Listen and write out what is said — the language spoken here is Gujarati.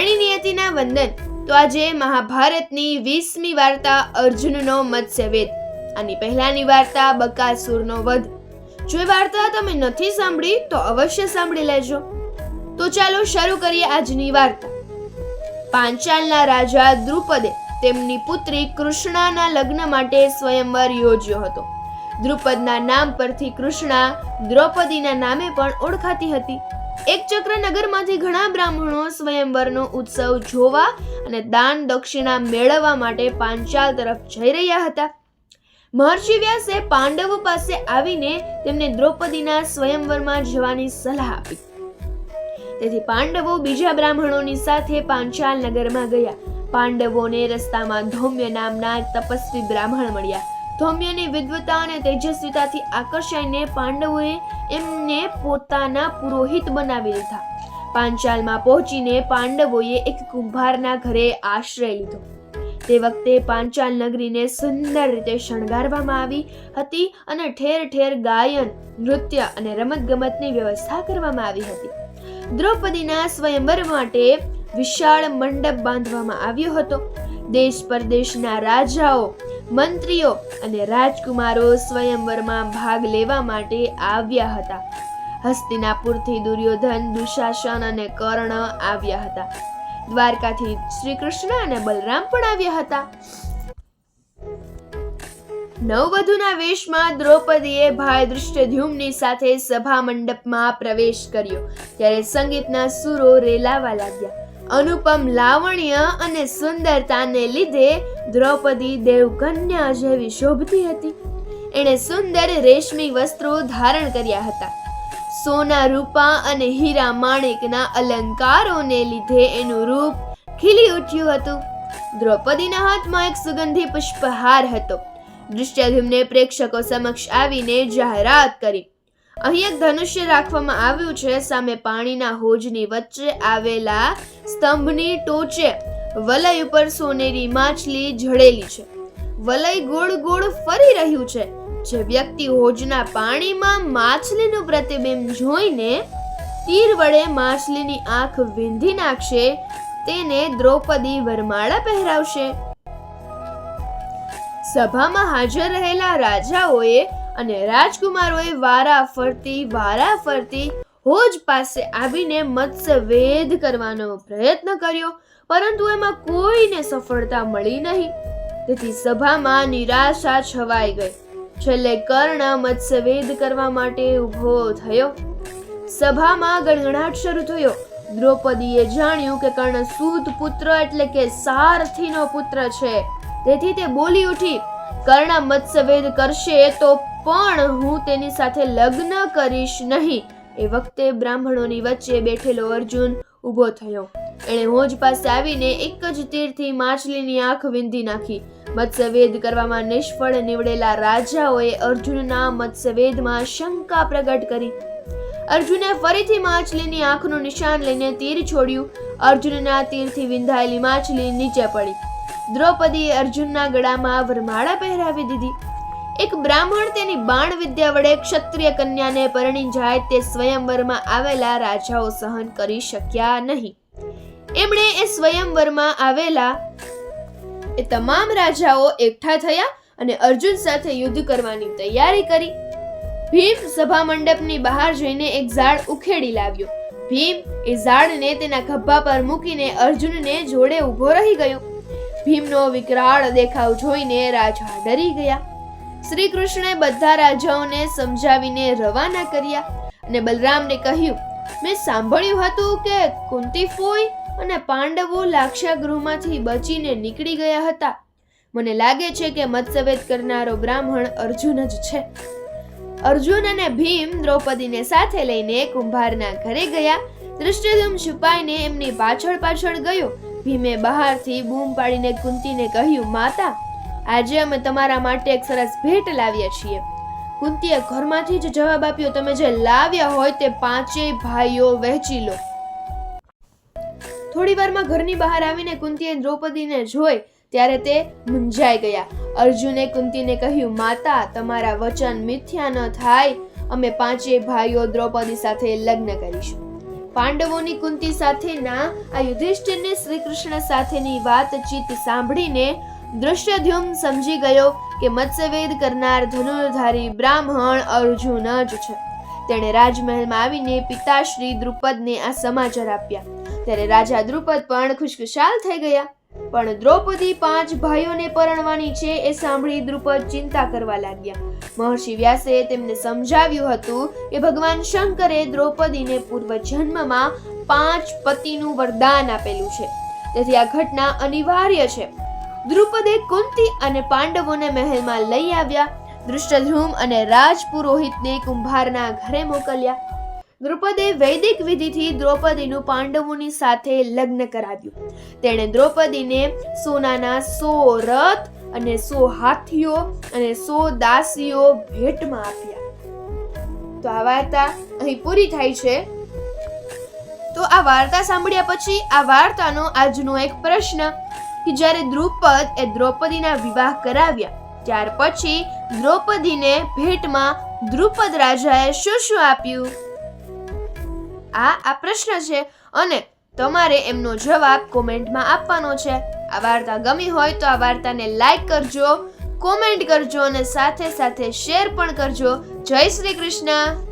રાણી નિયતિના વંદન. તો આજે મહાભારતની 20મી વાર્તા અર્જુનનો મત્સ્યવેદ. આની પહેલાની વાર્તા બકાસુરનો વધ. જો એ વાર્તા તમે નથી સાંભળી તો અવશ્ય સાંભળી લેજો. તો ચાલો શરૂ કરીએ આજની વાર્તા. પાંચાલના રાજા દ્રુપદે તેમની પુત્રી કૃષ્ણાના લગ્ન માટે સ્વયંવર યોજ્યો હતો. દ્રુપદના નામ પરથી કૃષ્ણા દ્રૌપદીના નામે પણ ઓળખાતી હતી. એક ચક્ર નગરમાંથી ઘણા બ્રાહ્મણો સ્વયંવરનો ઉત્સવ જોવા અને દાન દક્ષિણા મેળવવા માટે પાંચાલ તરફ જઈ રહ્યા હતા. મહર્ષિ વ્યાસે પાંડવો પાસે આવીને તેમને દ્રૌપદીના સ્વયંવરમાં જવાની સલાહ આપી. તેથી પાંડવો બીજા બ્રાહ્મણોની સાથે પાંચાલ નગરમાં ગયા. પાંડવોને રસ્તામાં ધૌમ્ય નામના એક તપસ્વી બ્રાહ્મણ મળ્યા. ધૌમ્યની વિદ્વતા અને તેજસ્વીતાથી આકર્ષાઈને પાંડવોએ એમને પોતાના પુરોહિત બનાવી લીધા. પાંચાલમાં પહોંચીને પાંડવોએ એક કુંભારના ઘરે આશ્રય લીધો. તે વખતે પાંચાલ નગરીને સુંદર રીતે શણગારવામાં આવી હતી અને ઠેર ઠેર ગાયન, નૃત્ય અને રમતગમતની વ્યવસ્થા કરવામાં આવી હતી. દ્રૌપદીના સ્વયંવર માટે વિશાળ મંડપ બાંધવામાં આવ્યો હતો. દેશ પરદેશના રાજાઓ, મંત્રીઓ અને રાજકુમારો સ્વયંવરમાં ભાગ લેવા માટે આવ્યા હતા. હસ્તિનાપુરથી દુર્યોધન, દુશાસન અને કર્ણ આવ્યા હતા. દ્વારકાથી શ્રી કૃષ્ણ અને બલરામ પણ આવ્યા હતા. નવવધુના વેશમાં દ્રૌપદીએ ભાઈ ધૃષ્ટદ્યુમ્નની સાથે સભા મંડપમાં પ્રવેશ કર્યો. ત્યારે સંગીતના સૂરો રેલાવા લાગ્યા. અનુપમ લાવણ્ય અને સુંદરતાને લીધે દ્રૌપદી દેવકન્યા જેવી શોભતી હતી. એણે સુંદર રેશમી વસ્ત્રો ધારણ કર્યા હતા. સોના, રૂપા અને હીરા માણેકના અલંકારોને લીધે એનું રૂપ ખીલી ઉઠ્યું હતું. દ્રૌપદીના હાથમાં એક સુગંધી પુષ્પહાર હતો. ધૃષ્ટદ્યુમ્ને પ્રેક્ષકો સમક્ષ આવીને જાહેરાત કરી. અહીં એક ધનુષ્ય રાખવામાં આવ્યું છે. સામે પાણીના હોજની વચ્ચે આવેલા સ્તંભની ટોચે વલય ઉપર સોનેરી માછલી જડેલી છે. વલય ગોળ ગોળ ફરી રહ્યું છે. જે વ્યક્તિ હોજના પાણીમાં માછલીનું પ્રતિબિંબ જોઈને તીર વડે માછલીની આંખ વીંધી નાખશે તેને દ્રૌપદી વરમાળા પહેરાવશે. સભામાં હાજર રહેલા રાજાઓએ અને રાજકુમારોએ વારાફરતી હોજ પાસે આવીને મત્સ્યવેદ કરવાનો પ્રયત્ન કર્યો, પરંતુ એમાં કોઈને સફળતા મળી નહીં. તેથી સભામાં નિરાશા છવાઈ ગઈ. છેલ્લે કર્ણ મત્સ્યવેદ કરવા માટે ઊભો થયો. સભામાં ગણગણાટ શરૂ થયો. દ્રૌપદીએ જાણ્યું કે કર્ણ સૂત પુત્ર એટલે કે સારથીનો પુત્ર છે. તેથી તે બોલી ઉઠી, કર્ણ મત્સ્યવેદ કરશે તો પણ હું તેની સાથે લગ્ન કરીશ નહીં. એ વખતે બ્રાહ્મણોની વચ્ચે બેઠેલો અર્જુન ઊભો થયો. એણે હોજ પાસે આવીને એક જ તીરથી માછલીની આંખ વીંધી નાખી. મત્સ્યવેદ કરવામાં નિષ્ફળ નીવડેલા રાજાઓએ અર્જુનના મત્સ્યવેદમાં શંકા પ્રગટ કરી. અર્જુને ફરીથી માછલીની આંખનું નિશાન લઈને તીર છોડ્યું. અર્જુનના તીરથી વિંધાયેલી માછલી નીચે પડી. દ્રૌપદીએ અર્જુનના ગળામાં વરમાળા પહેરાવી દીધી. એક બ્રાહ્મણ તેની બાણ વિદ્યા વડે ક્ષત્રિય કન્યાને પરણી જાય તે સ્વયંવરમાં આવેલા રાજાઓ સહન કરી શક્યા નહીં. એમણે એ સ્વયંવરમાં આવેલા એ તમામ રાજાઓ એકઠા થયા અને અર્જુન સાથે યુદ્ધ કરવાની તૈયારી કરી. ભીમ સભા મંડપની બહાર જઈને એક ઝાડ ઉખેડી લાવ્યો. ભીમ એ ઝાડને તેના ખભા પર મૂકીને અર્જુનને જોડે ઊભો રહી ગયો. ભીમનો વિકરાળ દેખાવ જોઈને રાજા ડરી ગયા. શ્રી કૃષ્ણે બધા રાજાઓને સમજાવીને રવાના કર્યા અને બલરામને કહ્યું, મેં સાંભળ્યું હતું કે કુંતી ફોઈ અને પાંડવો લાક્ષાગૃહમાંથી બચીને નીકળી ગયા હતા. મને લાગે છે કે મત્સ્યવેદ કરનારો બ્રાહ્મણ અર્જુન જ છે. અર્જુન અને ભીમ દ્રૌપદીને સાથે લઈને કુંભારના ઘરે ગયા. ધૃષ્ટદ્યુમ્ન છુપાઈને એમની પાછળ ગયો. ભીમે બહારથી બૂમ પાડીને કુંતીને કહ્યું, માતા, આજે અમે તમારા માટે એક સરસ ભેટ લાવ્યા છીએ. કુંતીએ ઘરમાંથી જ જવાબ આપ્યો, તમે જે લાવ્યા હોય તે પાંચેય ભાઈઓ વહેંચી લો. થોડી વારમાં ઘરની બહાર આવીને કુંતીએ દ્રૌપદીને જોઈ ત્યારે તે મૂંઝાઈ ગયા. અર્જુને કુંતીને કહ્યું, માતા, તમારા વચન મિથ્યા ન થાય. અમે પાંચેય ભાઈઓ દ્રૌપદી સાથે લગ્ન કરીશું. પાંડવોની કુંતી સાથેના આ યુધિષ્ઠિરને શ્રી કૃષ્ણ સાથેની વાતચીત સાંભળીને દૃષ્ટદ્યુમ્ન સમજી ગયો કે મત્સ્યવેદ કરનાર ધનુર્ધારી બ્રાહ્મણ અર્જુન જ છે. તેણે રાજમહેલમાં આવીને પિતાશ્રી દ્રુપદને આ સમાચાર આપ્યા. ત્યારે રાજા દ્રુપદ પણ ખુશખુશાલ થઈ ગયા. પણ દ્રૌપદી 5 ભાઈઓને પરણવાની છે એ સાંભળી દ્રુપદ ચિંતા કરવા લાગ્યા. મહર્ષિ વ્યાસે તેમને સમજાવ્યું હતું કે ભગવાન શંકરે દ્રૌપદીને પૂર્વજન્મમાં 5 પતિનું વરદાન આપેલું છે, તેથી આ ઘટના અનિવાર્ય છે. દ્રુપદે કુંતી અને પાંડવોને મહેલમાં લઈ આવ્યા. દૃષ્ટદ્યુમ્ન અને રાજપુરોહિતને કુંભારના ઘરે મોકલ્યા. દ્રુપદે વૈદિક વિધિથી દ્રૌપદીનું પાંડવોની સાથે લગ્ન કરાવ્યું. તેણે દ્રૌપદીને સોનાના 100 રથ અને 100 હાથીઓ અને 100 દાસીઓ ભેટમાં આપ્યા. તો આ વાર્તા અહીં પૂરી થાય છે. તો આ વાર્તા સાંભળ્યા પછી આ વાર્તાનો આજનો એક પ્રશ્ન કે જ્યારે દ્રુપદ એ દ્રૌપદીના વિવાહ કરાવ્યા ત્યાર પછી દ્રૌપદીને ભેટમાં દ્રુપદ રાજાએ શું આપ્યું? આ પ્રશ્ન છે અને તમારે એમનો જવાબ કોમેન્ટમાં આપવાનો છે. આ વાર્તા ગમી હોય તો આ વાર્તાને લાઈક કરજો, કોમેન્ટ કરજો અને સાથે સાથે શેર પણ કરજો. જય શ્રી કૃષ્ણ.